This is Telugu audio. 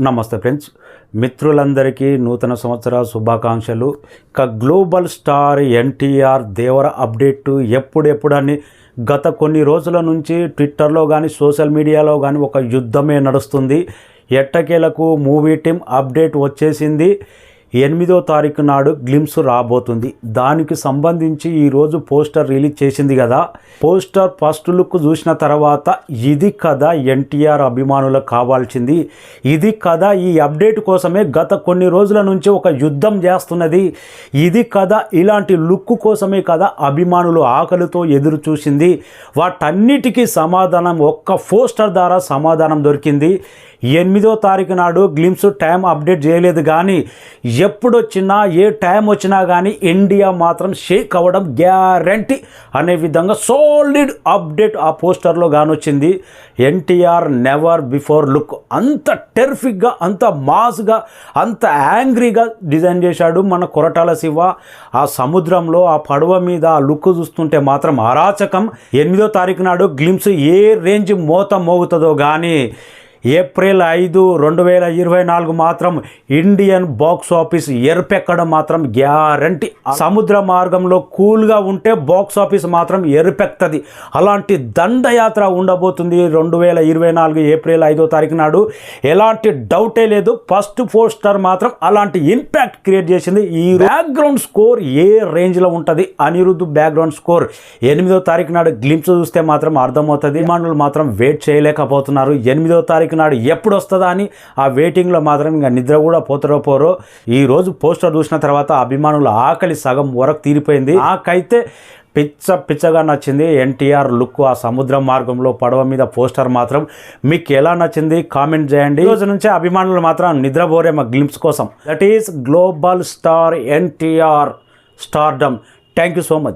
నమస్తే ఫ్రెండ్స్, మిత్రులందరికీ నూతన సంవత్సర శుభాకాంక్షలు. ఇక గ్లోబల్ స్టార్ ఎన్టీఆర్ దేవర అప్డేట్ ఎప్పుడెప్పుడని గత కొన్ని రోజుల నుంచి ట్విట్టర్లో కానీ సోషల్ మీడియాలో కానీ ఒక యుద్ధమే నడుస్తుంది. ఎట్టకేలకు మూవీ టీం అప్డేట్ వచ్చేసింది. 8వ తారీఖు నాడు గ్లిమ్స్ రాబోతుంది. దానికి సంబంధించి ఈరోజు పోస్టర్ రిలీజ్ చేసింది కదా. పోస్టర్ ఫస్ట్ లుక్ చూసిన తర్వాత ఇది కదా ఎన్టీఆర్ అభిమానులకు కావాల్సింది, ఇది కదా ఈ అప్డేట్ కోసమే గత కొన్ని రోజుల నుంచి ఒక యుద్ధం చేస్తున్నది, ఇది కదా ఇలాంటి లుక్ కోసమే కదా అభిమానులు ఆకలితో ఎదురు చూసింది. వాటన్నిటికీ సమాధానం ఒక్క పోస్టర్ ద్వారా సమాధానం దొరికింది. 8వ తారీఖు నాడు గ్లిమ్స్ టైం అప్డేట్ చేయలేదు, కానీ ఎప్పుడు వచ్చినా ఏ టైం వచ్చినా కానీ ఇండియా మాత్రం షేక్ అవ్వడం గ్యారంటీ అనే విధంగా సాలిడ్ అప్డేట్ ఆ పోస్టర్లో కానొచ్చింది. ఎన్టీఆర్ నెవర్ బిఫోర్ లుక్ అంత టెర్ఫిక్గా, అంత మాస్గా, అంత యాంగ్రీగా డిజైన్ చేశాడు మన కొరటాల శివ. ఆ సముద్రంలో ఆ పడవ మీద ఆ లుక్ చూస్తుంటే మాత్రం అరాచకం. 8వ తారీఖు నాడు గ్లిమ్స్ ఏ రేంజ్ మోత మోగుతుందో కానీ ఏప్రిల్ 5, 2024 మాత్రం ఇండియన్ బాక్స్ ఆఫీస్ ఎరుపెక్కడం మాత్రం గ్యారంటీ. సముద్ర మార్గంలో కూల్గా ఉంటే బాక్స్ ఆఫీస్ మాత్రం ఎరుపెక్తుంది. అలాంటి దండయాత్ర ఉండబోతుంది 2024 ఏప్రిల్ 5వ తారీఖు నాడు. ఎలాంటి డౌటే లేదు. ఫస్ట్ పోస్టర్ మాత్రం అలాంటి ఇంపాక్ట్ క్రియేట్ చేసింది. ఈ బ్యాక్గ్రౌండ్ స్కోర్ ఏ రేంజ్లో ఉంటుంది, అనిరుద్ధ్ బ్యాక్గ్రౌండ్ స్కోర్ 8వ తారీఖు నాడు గ్లిమ్స్ చూస్తే మాత్రం అర్థమవుతుంది. అభిమానులు మాత్రం వెయిట్ చేయలేకపోతున్నారు. 8వ తారీఖు నాడు ఎప్పుడు వస్తుందా అని ఆ వెయిటింగ్లో మాత్రం ఇంకా నిద్ర కూడా పోరో. ఈరోజు పోస్టర్ చూసిన తర్వాత అభిమానుల ఆకలి సగం వరకు తీరిపోయింది. నాకైతే పిచ్చగా నచ్చింది ఎన్టీఆర్ లుక్. ఆ సముద్ర మార్గంలో పడవ మీద పోస్టర్ మాత్రం మీకు ఎలా నచ్చింది కామెంట్ చేయండి. ఈ రోజు నుంచే అభిమానులు మాత్రం నిద్రపోరే మా గ్లిమ్స్ కోసం. That is global star NTR stardom. Thank you so much.